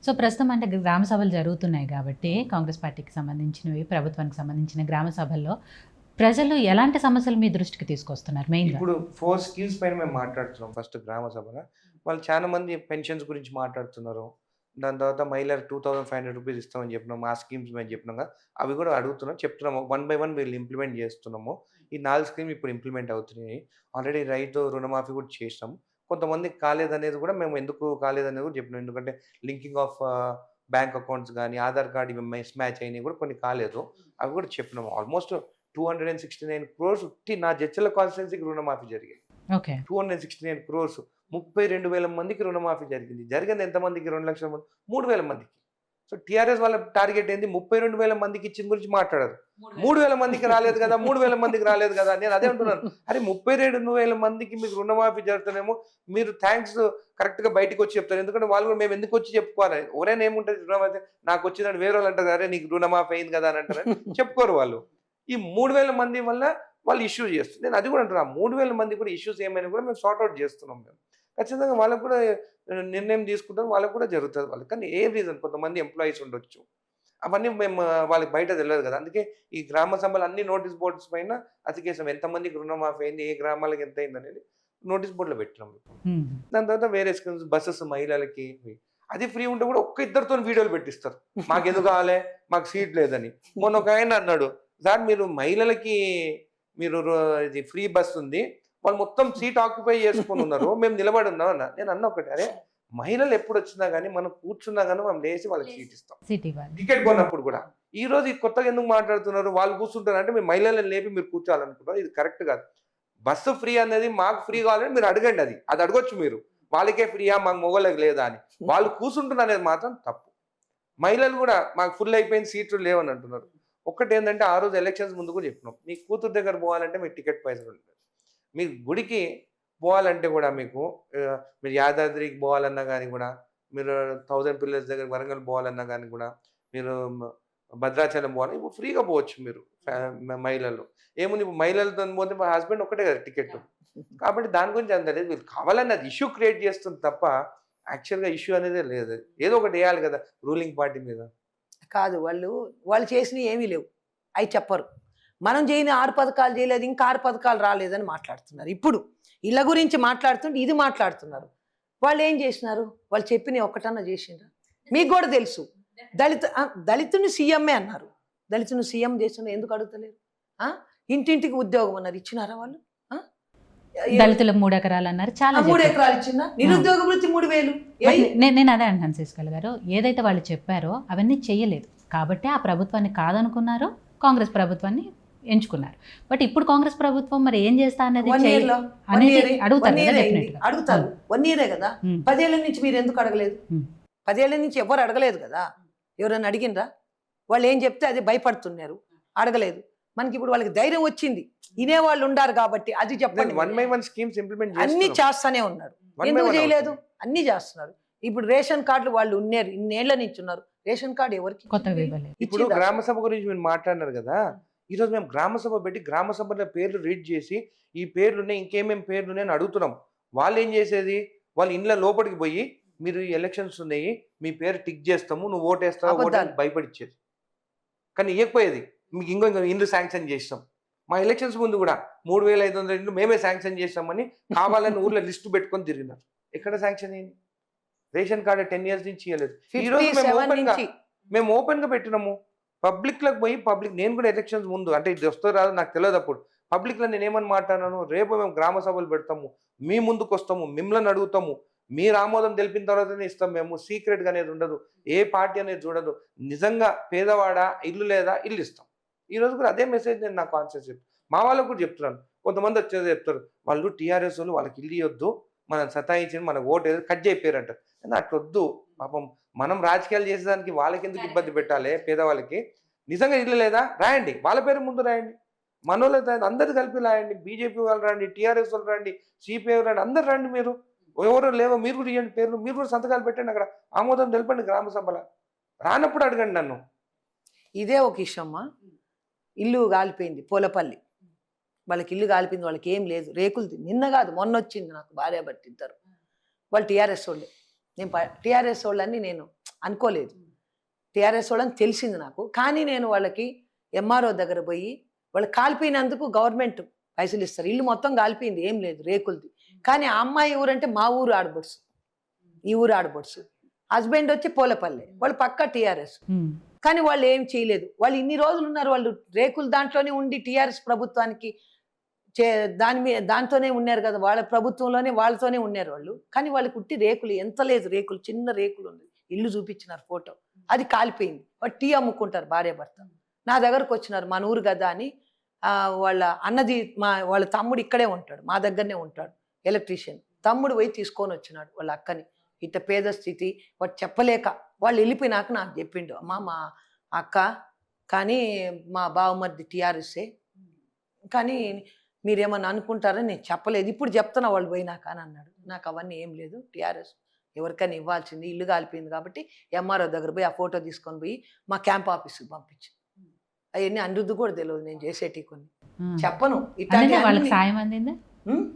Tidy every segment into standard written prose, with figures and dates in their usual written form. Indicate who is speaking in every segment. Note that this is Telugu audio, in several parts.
Speaker 1: సో ప్రస్తుతం అంటే గ్రామ సభలు జరుగుతున్నాయి కాబట్టి కాంగ్రెస్ పార్టీకి సంబంధించినవి, ప్రభుత్వానికి సంబంధించిన గ్రామ సభల్లో ప్రజలు ఎలాంటి సమస్యలు మీ దృష్టికి తీసుకొస్తున్నారు మెయిన్గా?
Speaker 2: ఇప్పుడు 4 స్కీమ్స్ పైన మేము మాట్లాడుతున్నాం. ఫస్ట్ గ్రామ సభలో వాళ్ళు చాలా మంది పెన్షన్స్ గురించి మాట్లాడుతున్నారు. దాని తర్వాత మహిళలకు 2500 రూపీస్ ఇస్తామని చెప్పినాము. ఆ స్కీమ్స్ మేము చెప్పినాం కదా, అవి కూడా అడుగుతున్నాం, చెప్తున్నాము. 1 బై 1 వీళ్ళు ఇంప్లిమెంట్ చేస్తున్నాము. ఈ 4 స్కీమ్ ఇప్పుడు ఇంప్లిమెంట్ అవుతున్నాయి. ఆల్రెడీ రైతు రుణమాఫీ కూడా చేసినాము. కొంతమందికి కాలేదనేది కూడా మేము ఎందుకు కాలేదనేది కూడా చెప్పినాం. ఎందుకంటే లింకింగ్ ఆఫ్ బ్యాంక్ అకౌంట్స్ కానీ, ఆధార్ కార్డ్ ఇవి మిస్ మ్యాచ్ అయినవి కూడా కొన్ని కాలేదు. అవి కూడా చెప్పినాము. ఆల్మోస్ట్ 269 crores ఉట్టి నా జడ్చర్ల కాన్స్టిట్యున్సీకి రుణమాఫీ జరిగింది.
Speaker 1: ఓకే.
Speaker 2: 269 crores 32,000 మందికి రుణమాఫీ జరిగింది. జరిగింది ఎంతమందికి? 2 లక్షల మంది, 3,000 మందికి. సో టీఆర్ఎస్ వాళ్ళ టార్గెట్ ఏంది? 32,000 మందికి ఇచ్చిన గురించి మాట్లాడరు. 3,000 మందికి రాలేదు కదా, 3,000 మందికి రాలేదు కదా. నేను అదే అంటున్నాను. అరే 32,000 మందికి మీకు రుణమాఫీ జరుగుతానేమో, మీరు థ్యాంక్స్ కరెక్ట్గా బయటకు వచ్చి చెప్తారు. ఎందుకంటే వాళ్ళు కూడా మేము ఎందుకు వచ్చి చెప్పుకోవాలి? ఎవరైనా ఏముంటుంది రుణమాఫీ నాకు వచ్చిందని వేరే వాళ్ళు అంటారు, అరే నీకు రుణమాఫీ అయింది కదా అని అంటారు, చెప్పుకోరు వాళ్ళు. ఈ 3,000 మంది వల్ల వాళ్ళు ఇష్యూ చేస్తారు. నేను అది కూడా అంటున్నా, 3,000 మంది కూడా ఇష్యూస్ ఏమైనా కూడా మేము సార్ట్అవుట్ చేస్తున్నాం. మేము ఖచ్చితంగా వాళ్ళకు కూడా నిర్ణయం తీసుకుంటాం, వాళ్ళకు కూడా జరుగుతుంది. వాళ్ళకి కానీ ఏ రీజన్, కొంతమంది ఎంప్లాయీస్ ఉండొచ్చు, అవన్నీ మేము వాళ్ళకి బయట తెలియదు కదా. అందుకే ఈ గ్రామ సభలు అన్ని నోటీస్ బోర్డ్స్ పైన అతికేసాం. ఎంతమందికి రుణమాఫీ అయింది, ఏ గ్రామాలకు ఎంత అయింది అనేది నోటీస్ బోర్డులో పెట్టినాం. దాని తర్వాత వేరే స్కీమ్స్, బస్సెస్ మహిళలకి, అది ఫ్రీ ఉంటే కూడా ఒక్క ఇద్దరితో వీడియోలు పెట్టిస్తారు. మాకు ఎందుకు కావాలి, మాకు సీట్ లేదని. మొన్న ఒక ఆయన అన్నాడు, సార్ మీరు మహిళలకి మీరు ఇది ఫ్రీ బస్ ఉంది, వాళ్ళు మొత్తం సీట్ ఆక్యుపై చేసుకుని ఉన్నారు, మేము నిలబడి ఉన్నాం అన్న. నేను అన్న ఒకటి, అరే మహిళలు ఎప్పుడు వచ్చినా కానీ మనం కూర్చున్నా కానీ మనం లేచి వాళ్ళకి సీట్ ఇస్తాం. టికెట్ కొన్నప్పుడు కూడా. ఈ రోజు కొత్తగా ఎందుకు మాట్లాడుతున్నారు, వాళ్ళు కూర్చుంటారు అంటే మీరు మహిళలను లేపి మీరు కూర్చోాలనుకుంటారు. ఇది కరెక్ట్ కాదు. బస్సు ఫ్రీ అనేది మాకు ఫ్రీ కావాలని మీరు అడగండి, అది అడగొచ్చు మీరు. వాళ్ళకే ఫ్రీయా, మాకు మొగలకు లేదా అని. వాళ్ళు కూర్చుంటున్నారు అనేది మాత్రం తప్పు. మహిళలు కూడా మాకు ఫుల్ అయిపోయిన సీట్లు లేవని అంటున్నారు. ఒక్కటి ఏంటంటే, ఆ రోజు ఎలక్షన్స్ ముందు కూడా చెప్పినాం, మీ కూతురు దగ్గర పోవాలంటే మీకు టికెట్ పైసలు ఉంటుంది. మీకు గుడికి పోవాలంటే కూడా మీరు యాదాద్రికి పోవాలన్నా కానీ కూడా, మీరు 1000 పిల్లర్స్ దగ్గర వరంగల్ పోవాలన్నా కానీ కూడా, మీరు భద్రాచలం పోవాలని ఇప్పుడు ఫ్రీగా పోవచ్చు మీరు మహిళలు. ఏముంది ఇప్పుడు మహిళలతో పోతే మా హస్బెండ్ ఒక్కటే కదా టికెట్. కాబట్టి దాని గురించి అంత లేదు. వీళ్ళు కావాలని అది ఇష్యూ క్రియేట్ చేస్తుంది తప్ప యాక్చువల్గా ఇష్యూ అనేది లేదు. ఏదో ఒకటి వేయాలి కదా రూలింగ్ పార్టీ మీద.
Speaker 3: కాదు, వాళ్ళు చేసినవి ఏమీ లేవు, అవి చెప్పరు. మనం చేయని 6 పథకాలు చేయలేదు, ఇంకా 6 పథకాలు రాలేదని మాట్లాడుతున్నారు. ఇప్పుడు ఇళ్ళ గురించి మాట్లాడుతుంటే ఇది మాట్లాడుతున్నారు. వాళ్ళు ఏం చేసినారు? వాళ్ళు చెప్పిన ఒక్కటన్నా చేసిండ్రా? మీకు కూడా తెలుసు, దళితుని సీఎంఏ అన్నారు. దళితుని సీఎం చేస్తున్నారు, ఎందుకు అడుగుతలేరు? ఇంటింటికి ఉద్యోగం అన్నారు, ఇచ్చినారా వాళ్ళు?
Speaker 1: దళితులకు 3 ఎకరాలు అన్నారు, చాలా
Speaker 3: 3 ఎకరాలు ఇచ్చిందా? నిరుద్యోగ వృత్తి 3,000.
Speaker 1: నేను అదే అంటాను శశికళ గారు, ఏదైతే వాళ్ళు చెప్పారో అవన్నీ చెయ్యలేదు కాబట్టి ఆ ప్రభుత్వాన్ని కాదనుకున్నారు, కాంగ్రెస్ ప్రభుత్వాన్ని ఎంచుకున్నారు. బట్ ఇప్పుడు కాంగ్రెస్ ప్రభుత్వం మరి ఏం చేస్తా అనేది
Speaker 3: అడుగుతారు. 1 year కదా, 10 ఏళ్ల నుంచి మీరు ఎందుకు అడగలేదు? 10 ఏళ్ల నుంచి ఎవరు అడగలేదు కదా. ఎవరైనా అడిగినరా? వాళ్ళు ఏం చెప్తే అది భయపడుతున్నారు, అడగలేదు. మనకి ఇప్పుడు వాళ్ళకి ధైర్యం వచ్చింది, వినేవాళ్ళు ఉండారు కాబట్టి. అది చెప్పండి.
Speaker 2: 1 by 1 స్కీమ్స్ ఇంప్లిమెంట్
Speaker 3: అన్ని చేస్తానే ఉన్నారు. ఎందుకు చేయలేదు? అన్ని చేస్తున్నారు. ఇప్పుడు రేషన్ కార్డులు వాళ్ళు ఉన్నారు, ఇన్నేళ్ల నుంచి ఉన్నారు. రేషన్ కార్డు ఎవరికి?
Speaker 2: ఇప్పుడు గ్రామ సభ గురించి మీరు మాట్లాడినారు కదా, ఈరోజు మేము గ్రామ సభ పెట్టి గ్రామ సభలో పేర్లు రీడ్ చేసి ఈ పేర్లున్నాయి, ఇంకేమేమి పేర్లున్నాయి అని అడుగుతున్నాం. వాళ్ళు ఏం చేసేది, వాళ్ళు ఇండ్ల లోపలికి పోయి మీరు ఎలక్షన్స్ ఉన్నాయి, మీ పేరు టిక్ చేస్తాము, నువ్వు ఓటేస్తావు భయపడిచ్చేది. కానీ ఇవ్వకపోయేది, మీకు ఇంకో ఇండ్లు శాంక్షన్ చేస్తాం. మా ఎలక్షన్స్ ముందు కూడా 3,500 ఇండ్లు మేమే శాంక్షన్ చేస్తామని కావాలని ఊర్లో లిస్టు పెట్టుకొని తిరిగినారు. ఎక్కడ శాంక్షన్ అయింది? రేషన్ కార్డు 10 years నుంచి ఇవ్వలేదు. ఈ రోజు మేము ఓపెన్ గా పెట్టినాము. పబ్లిక్ లకు పోయి నేను కూడా ఎలక్షన్స్ ముందు, అంటే ఇది వస్తో రాదు నాకు తెలియదు, అప్పుడు పబ్లిక్ లో నేను ఏమని మాట్లాడాను, రేపు మేము గ్రామ సభలు పెడతాము, మీ ముందుకు వస్తాము, మిమ్మల్ని అడుగుతాము, మీరు ఆమోదం తెలిపిన తర్వాతనే ఇస్తాం, మేము సీక్రెట్ గా అనేది ఉండదు, ఏ పార్టీ అనేది చూడదు, నిజంగా పేదవాడా, ఇల్లు లేదా, ఇల్లు ఇస్తాం. ఈ రోజు కూడా అదే మెసేజ్ నేను నా కాన్షియస్ మా వాళ్ళకు కూడా చెప్తున్నాను. కొంతమంది వచ్చేది చెప్తారు, వాళ్ళు టీఆర్ఎస్ వాళ్ళు, వాళ్ళకి ఇల్లు ఇవ్వద్దు, మనం సతాయించి మన ఓటు ఏదో కట్ చేయపోయారంటారు. అట్లొద్దు. పాపం మనం రాజకీయాలు చేసేదానికి వాళ్ళకి ఎందుకు ఇబ్బంది పెట్టాలి? పేదవాళ్ళకి నిజంగా ఇల్లు లేదా రాయండి, వాళ్ళ పేరు ముందు రాయండి, మనోళ్ళు అందరు కలిపి రాయండి. బీజేపీ వాళ్ళు రండి, టీఆర్ఎస్ వాళ్ళు రండి, సిపిఐ రండి, అందరు రండి. మీరు ఎవరు లేవో మీరు కూడా ఇవ్వండి పేర్లు, మీరు కూడా సంతకాలు పెట్టండి, అక్కడ ఆమోదం తెలపండి గ్రామ సభలో. రానప్పుడు అడగండి నన్ను.
Speaker 3: ఇదే ఒక ఇష్టమ్మా. ఇల్లు కాలిపోయింది పోలపల్లి, వాళ్ళకి ఇల్లు కాలిపోయింది, వాళ్ళకి ఏం లేదు, రేకులు. నిన్న కాదు మొన్న వచ్చింది నాకు భార్య భర్త ఇద్దరు, వాళ్ళు టీఆర్ఎస్ వాళ్ళే. నేను టీఆర్ఎస్ వాళ్ళని నేను అనుకోలేదు. టీఆర్ఎస్ వాళ్ళని తెలిసింది నాకు. కానీ నేను వాళ్ళకి ఎంఆర్ఓ దగ్గర పోయి వాళ్ళు కాలిపోయినందుకు గవర్నమెంట్ పైసలు ఇస్తారు. ఇల్లు మొత్తం కాలిపోయింది, ఏం లేదు, రేకులది. కానీ ఆ అమ్మాయి ఊరంటే మా ఊరు ఆడబడుసు, ఈ ఊరు ఆడబడుసు. హస్బెండ్ వచ్చి పోలపల్లి, వాళ్ళు పక్కా టీఆర్ఎస్. కానీ వాళ్ళు ఏం చేయలేదు. వాళ్ళు ఇన్ని రోజులు ఉన్నారు, వాళ్ళు రేకులు దాంట్లోనే ఉండి టీఆర్ఎస్ ప్రభుత్వానికి దాంతోనే ఉన్నారు కదా, వాళ్ళ ప్రభుత్వంలోనే వాళ్ళతోనే ఉన్నారు వాళ్ళు. కానీ వాళ్ళకి ఉట్టి రేకులు, ఎంత లేదు రేకులు, చిన్న రేకులు ఉంది. ఇల్లు చూపించినారు ఫోటో, అది కాలిపోయింది. వాళ్ళు టీ అమ్ముకుంటారు భార్య భర్త. నా దగ్గరకు వచ్చినారు, మన ఊరు కదా అని. వాళ్ళ అన్నది వాళ్ళ తమ్ముడు ఇక్కడే ఉంటాడు, మా దగ్గరనే ఉంటాడు, ఎలక్ట్రీషియన్. తమ్ముడు పోయి తీసుకొని వచ్చినాడు వాళ్ళ అక్కని. ఇట్ట పేద స్థితి, వాడు చెప్పలేక వాళ్ళు వెళ్ళిపోయినాక నాకు చెప్పిండు, అమ్మ మా అక్క కానీ మా బావమరిది టీఆర్ఎస్ఏ, కానీ మీరేమన్నా అనుకుంటారని నేను చెప్పలేదు, ఇప్పుడు చెప్తున్నా వాళ్ళు పోయినాక అని అన్నాడు. నాకు అవన్నీ ఏం లేదు, టీఆర్ఎస్ ఎవరికైనా ఇవ్వాల్సింది, ఇల్లు కాలిపోయింది కాబట్టి ఎంఆర్ఓ దగ్గర పోయి ఆ ఫోటో తీసుకొని పోయి మా క్యాంప్ ఆఫీస్కి పంపించి. అవన్నీ అనిరుద్ధి కూడా తెలియదు నేను చేసేటి కొన్ని చెప్పను.
Speaker 1: వాళ్ళకి సాయం అందిందా?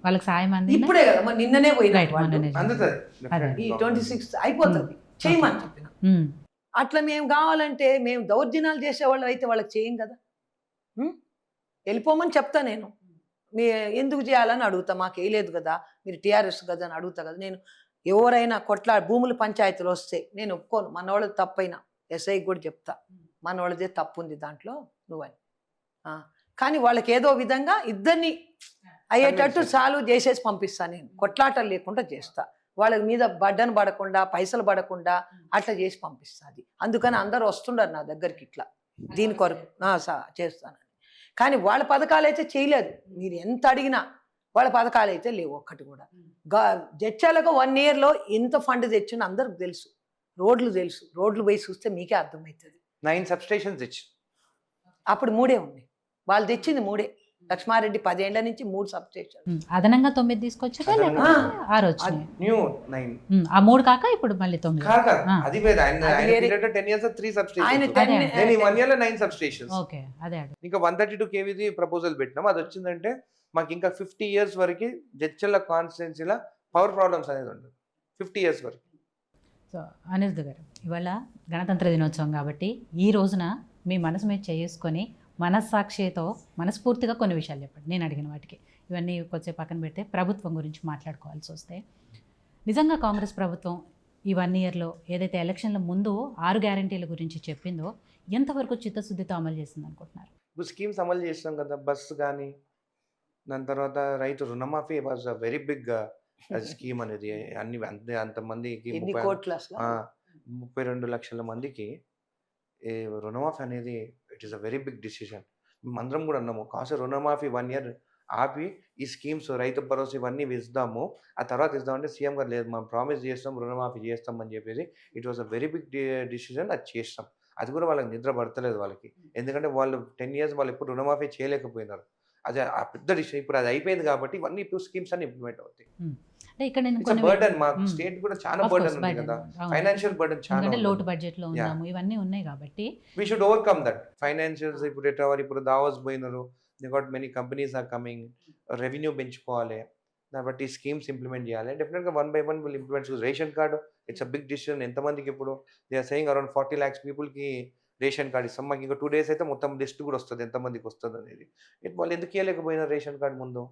Speaker 1: వాళ్ళకి సాయం అందిందా?
Speaker 3: ఇప్పుడే కదా మరి నిన్ననే పోయినా,
Speaker 2: అందుతుంది
Speaker 3: ఈ 26 అయిపోతుంది చేయమని చెప్పిన. అట్లా మేము కావాలంటే మేము దౌర్జన్యాలు చేసేవాళ్ళు అయితే వాళ్ళకి చేయం కదా, వెళ్ళిపోమని చెప్తా నేను. మీ ఎందుకు చేయాలని అడుగుతా, మాకు వేయలేదు కదా, మీరు టీఆర్ఎస్ కదా అని అడుగుతా కదా నేను. ఎవరైనా భూముల పంచాయతీలు వస్తే నేను ఒప్పుకోను, మన వాళ్ళది తప్పైనా ఎస్ఐకి కూడా చెప్తా, మన వాళ్ళదే తప్పు ఉంది దాంట్లో నువ్వని. కానీ వాళ్ళకి ఏదో విధంగా ఇద్దరిని అయ్యేటట్టు చాలు చేసేసి పంపిస్తాను నేను, కొట్లాటలు లేకుండా చేస్తా, వాళ్ళ మీద బడ్డను పడకుండా పైసలు పడకుండా అట్లా చేసి పంపిస్తుంది. అందుకని అందరూ వస్తుండారు నా దగ్గరికి ఇట్లా దీని కొరకు చేస్తాను. కానీ వాళ్ళ పథకాలు అయితే చేయలేదు, మీరు ఎంత అడిగినా వాళ్ళ పథకాలు అయితే లేవు ఒక్కటి కూడా. జడ్చాలకు 1 yearలో ఎంత ఫండ్ తెచ్చిందో అందరికి తెలుసు, రోడ్లు తెలుసు, రోడ్లు పోయి చూస్తే మీకే అర్థమవుతుంది.
Speaker 2: 9 substations తెచ్చి
Speaker 3: అప్పుడు 3 ఉన్నాయి, వాళ్ళు తెచ్చింది 3. లక్ష్మారెడ్డి 10 ఏళ్ల నుంచి 3 substations.
Speaker 1: అదనంగా 9 తీసుకొచ్చారా లేకపోతే 6 వచ్చినాయి?
Speaker 2: న్యూ 9.
Speaker 1: ఆ 3 కాక ఇప్పుడు మళ్ళీ 9.
Speaker 2: అది వేరే, ఆయన 10 years 3 substations.
Speaker 3: ఆయన
Speaker 2: నేను ఈ 1 yearలో 9 substations.
Speaker 1: ఓకే, అదే
Speaker 2: ఇంకా 132 kV ప్రపోజల్ పెట్టినాం. అది వచ్చిందంటే మాకు ఇంకా 50 years వరకు జడ్చర్ల కాన్స్టిట్యున్సీలో పవర్ ప్రాబ్లమ్స్ అనేది ఉండదు, 50 years వరకు.
Speaker 1: సో అనిరుద్ధ్ గారు, ఇవాళ గణతంత్ర దినోత్సవం కాబట్టి ఈ రోజున మీ మనసు మీద చేసుకొని మనస్సాక్షితో మనస్ఫూర్తిగా కొన్ని విషయాలు చెప్పండి. నేను అడిగిన వాటికి ఇవన్నీ కొద్దిసేపు పక్కన పెడితే ప్రభుత్వం గురించి మాట్లాడుకోవాల్సి వస్తే, నిజంగా కాంగ్రెస్ ప్రభుత్వం ఈ 1 yearలో ఏదైతే ఎలక్షన్ల ముందు 6 గ్యారంటీల గురించి చెప్పిందో ఎంతవరకు చిత్తశుద్ధితో అమలు చేసింది అనుకుంటున్నారు?
Speaker 2: ఇప్పుడు స్కీమ్స్ అమలు చేసినాం కదా, బస్సు కానీ, దాని తర్వాత రైతు రుణమాఫీ was a very big scheme అనేది. అన్ని అంతమందికి 32 లక్షల మందికి రుణమాఫీ అనేది it is a very big decision. మేమందరం కూడా అన్నాము, కాస్త రుణమాఫీ 1 year ఆపి ఈ స్కీమ్స్ రైతు భరోసా ఇవన్నీ ఇద్దాము, ఆ తర్వాత ఇద్దామంటే సీఎం గారు లేదు మనం ప్రామిస్ చేస్తాం రుణమాఫీ చేస్తాం అని చెప్పేసి. It was a very big decision, అది చేస్తాం. అది కూడా వాళ్ళకి నిద్ర పడతలేదు వాళ్ళకి, ఎందుకంటే వాళ్ళు 10 years వాళ్ళు ఎప్పుడు రుణమాఫీ చేయలేకపోయినారు. అదే ఆ పెద్ద డిసిషన్. ఇప్పుడు అది అయిపోయింది కాబట్టి ఇవన్నీ స్కీమ్స్ అన్ని ఇంప్లిమెంట్ అవుతాయి.
Speaker 1: ఇక్కడ నేను
Speaker 2: బర్డన్ మా స్టేట్ కూడా చాలా బర్డన్ ఉంది కదా, ఫైనాన్షియల్ బర్డన్ చాలా,
Speaker 1: లోటు బడ్జెట్ లో ఉన్నాము, ఇవన్నీ ఉన్నాయి కాబట్టి
Speaker 2: we should overcome that. Financials ఇప్పుడు దావోస్ పోయినారు, they got many companies are coming, revenue పెంచుకోవాలి, కాబట్టి స్కీమ్స్ ఇంప్లిమెంట్ చేయాలి. డెఫినెట్గా 1 by 1 will implement. Ration card it's a big decision. ఎంతమందికి ఇప్పుడు they are saying around 40 lakhs పీపుల్కి రేషన్ కార్డు ఇస్తాం. మాకు ఇంకా 2 days అయితే మొత్తం లిస్ట్ కూడా వస్తుంది ఎంతమందికి వస్తుంది అనేది. వాళ్ళు ఎందుకు ఇవ్వలేకపోయినారు రేషన్ కార్డు ముందు?